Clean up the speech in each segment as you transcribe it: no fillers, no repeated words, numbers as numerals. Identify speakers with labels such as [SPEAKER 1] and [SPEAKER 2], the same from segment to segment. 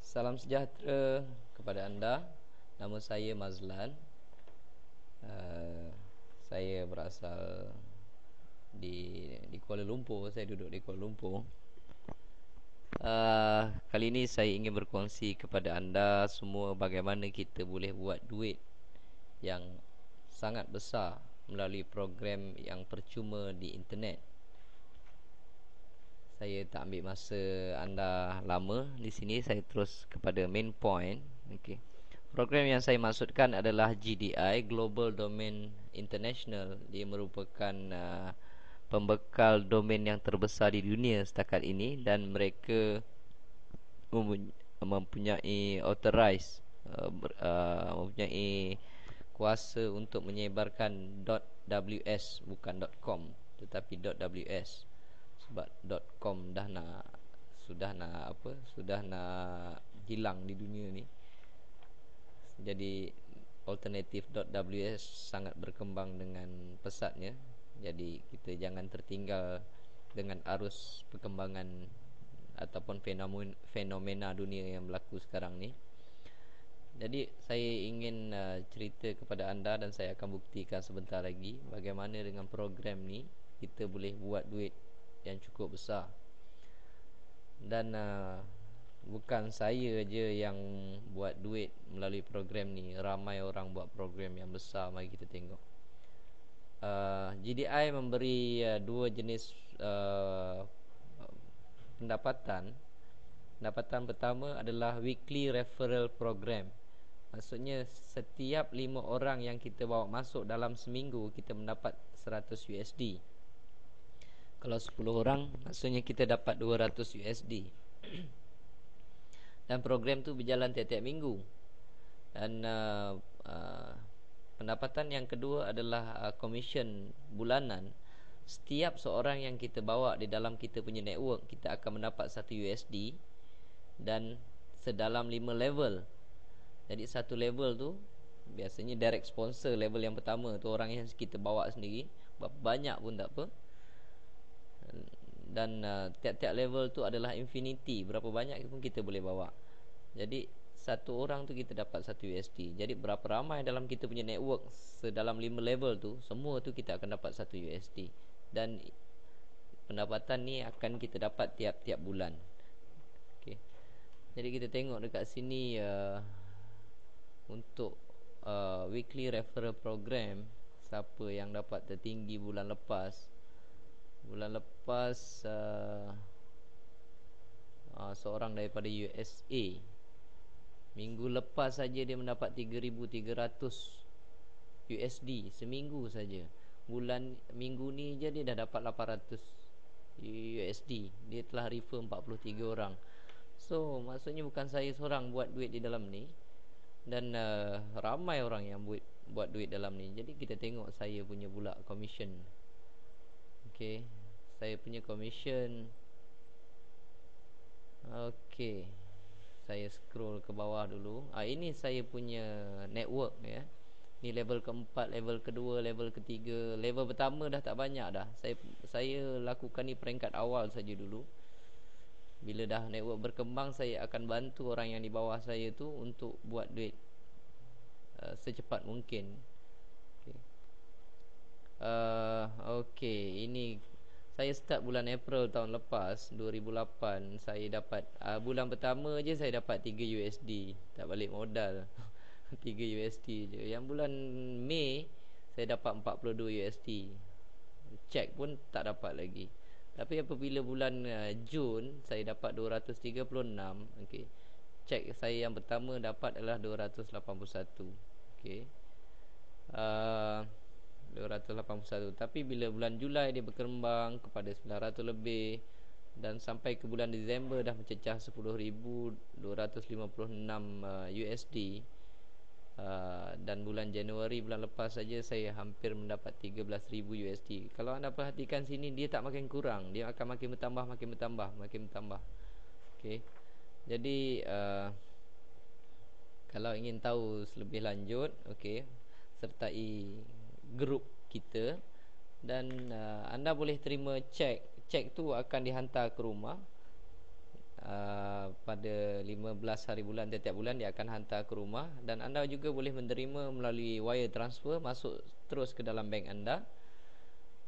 [SPEAKER 1] Salam sejahtera kepada anda. Nama saya Mazlan. uh, Saya berasal di Kuala Lumpur. Saya duduk di Kuala Lumpur. Kali ini saya ingin berkongsi kepada anda semua bagaimana kita boleh buat duit yang sangat besar melalui program yang percuma di internet. Saya tak ambil masa anda lama di sini. Saya terus kepada main point. Okey. Program yang saya maksudkan adalah GDI, Global Domain International. Dia merupakan pembekal domain yang terbesar di dunia setakat ini, dan mereka mempunyai authorize, mempunyai kuasa untuk menyebarkan .ws, bukan .com, tetapi .ws. Sebab .com sudah nak hilang di dunia ni. Jadi alternatif .ws sangat berkembang dengan pesatnya. Jadi kita jangan tertinggal dengan arus perkembangan ataupun fenomena dunia yang berlaku sekarang ni. Jadi saya ingin cerita kepada anda, dan saya akan buktikan sebentar lagi bagaimana dengan program ni kita boleh buat duit yang cukup besar. Dan bukan saya je yang buat duit melalui program ni. Ramai orang buat program yang besar. Mari kita tengok. GDI memberi dua jenis pendapatan. Pendapatan pertama adalah weekly referral program. Maksudnya setiap 5 orang yang kita bawa masuk dalam seminggu, kita mendapat 100 USD. Kalau 10 orang, maksudnya kita dapat 200 USD. Dan program tu berjalan tiap-tiap minggu. Dan pendapatan yang kedua adalah commission bulanan. Setiap seorang yang kita bawa di dalam kita punya network, kita akan mendapat 1 USD. Dan sedalam 5 level. Jadi satu level tu biasanya direct sponsor. Level yang pertama tu orang yang kita bawa sendiri, berapa banyak pun tak apa. Dan tiap-tiap level tu adalah infinity, berapa banyak pun kita boleh bawa. Jadi satu orang tu kita dapat 1 USD. Jadi berapa ramai dalam kita punya network sedalam 5 level tu, semua tu kita akan dapat 1 USD. Dan pendapatan ni akan kita dapat tiap-tiap bulan. Okay. Jadi kita tengok dekat sini untuk weekly referral program, siapa yang dapat tertinggi bulan lepas. Bulan lepas seorang daripada USA. Minggu lepas saja dia mendapat 3,300 USD seminggu saja. Minggu ni je dia dah dapat 800 USD. Dia telah refer 43 orang. So maksudnya bukan saya seorang buat duit di dalam ni. Dan ramai orang yang buat duit dalam ni. Jadi kita tengok saya punya pula commission. Okay, saya punya commission. Okay, saya scroll ke bawah dulu. Ini saya punya network ya. Ni level keempat, level kedua, level ketiga. Level pertama dah tak banyak dah. Saya lakukan ni peringkat awal saja dulu. Bila dah network berkembang, saya akan bantu orang yang di bawah saya tu untuk buat duit secepat mungkin. Okay, ini saya start bulan April tahun lepas, 2008. Saya dapat bulan pertama je saya dapat 3 USD. Tak balik modal. 3 USD je. Yang bulan Mei saya dapat 42 USD. Cek pun tak dapat lagi. Tapi apabila bulan Jun saya dapat 236. Okey. Cek saya yang pertama dapat adalah 281. Okey. 281. Tapi bila bulan Julai dia berkembang kepada 900 lebih, dan sampai ke bulan Disember dah mencecah 10,256 USD. Dan bulan Januari bulan lepas saja saya hampir mendapat 13,000 USD. Kalau anda perhatikan sini, dia tak makin kurang, dia akan makin bertambah, makin bertambah, makin bertambah. Okey. Jadi kalau ingin tahu lebih lanjut, okey, sertai grup kita. Dan anda boleh terima cek. Cek tu akan dihantar ke rumah. pada 15 hari bulan setiap bulan dia akan hantar ke rumah, dan anda juga boleh menerima melalui wire transfer masuk terus ke dalam bank anda.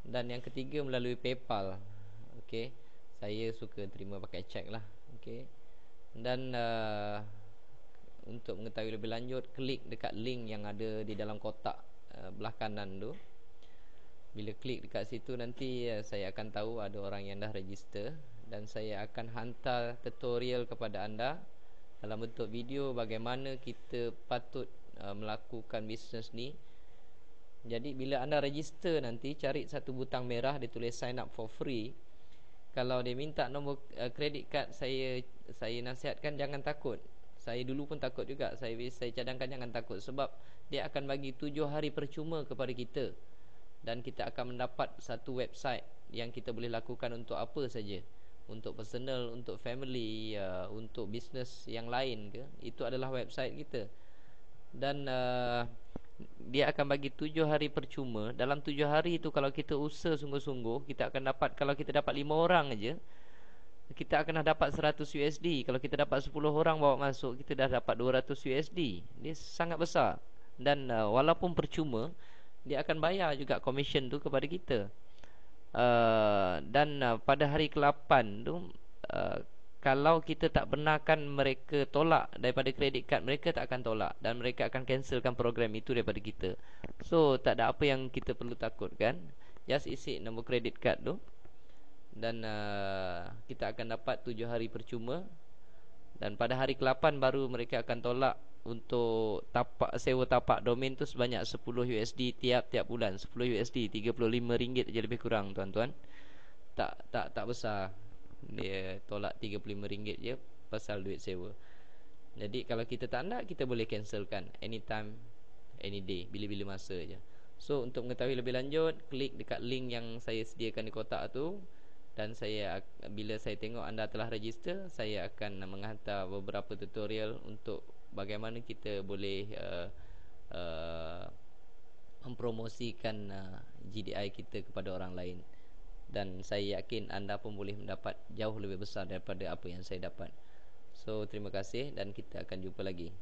[SPEAKER 1] Dan yang ketiga melalui PayPal. Okey, saya suka terima pakai cek lah. Okey. Dan untuk mengetahui lebih lanjut, klik dekat link yang ada di dalam kotak belah kanan tu. Bila klik dekat situ nanti saya akan tahu ada orang yang dah register, dan saya akan hantar tutorial kepada anda dalam bentuk video bagaimana kita patut melakukan bisnes ni. Jadi bila anda register nanti, cari satu butang merah dia tulis sign up for free. Kalau dia minta nombor credit card, saya nasihatkan jangan takut. Saya dulu pun takut juga. Saya cadangkan jangan takut, sebab dia akan bagi 7 hari percuma kepada kita, dan kita akan mendapat satu website yang kita boleh lakukan untuk apa saja, untuk personal, untuk family, untuk bisnes yang lain ke, itu adalah website kita. Dan dia akan bagi 7 hari percuma. Dalam 7 hari itu kalau kita usaha sungguh-sungguh, kita akan dapat, kalau kita dapat 5 orang aja, kita akan dah dapat 100 USD. Kalau kita dapat 10 orang bawa masuk, kita dah dapat 200 USD. Dia sangat besar. Dan walaupun percuma, dia akan bayar juga commission tu kepada kita. Dan pada hari ke-8 tu, kalau kita tak benarkan mereka tolak daripada kredit kad, mereka tak akan tolak, dan mereka akan cancelkan program itu daripada kita. So tak ada apa yang kita perlu takutkan. Just isi nombor kredit kad tu, dan kita akan dapat 7 hari percuma. Dan pada hari ke-8 baru mereka akan tolak untuk sewa tapak domain tu sebanyak 10 USD tiap bulan. 10 USD, RM35 je lebih kurang, tuan-tuan. Tak besar. Dia tolak RM35 je pasal duit sewa. Jadi kalau kita tak nak, kita boleh cancelkan anytime, any day, bila-bila masa je. So untuk mengetahui lebih lanjut, klik dekat link yang saya sediakan di kotak tu. Dan bila saya tengok anda telah register, saya akan menghantar beberapa tutorial untuk bagaimana kita boleh mempromosikan GDI kita kepada orang lain. Dan saya yakin anda pun boleh mendapat jauh lebih besar daripada apa yang saya dapat. So terima kasih, dan kita akan jumpa lagi.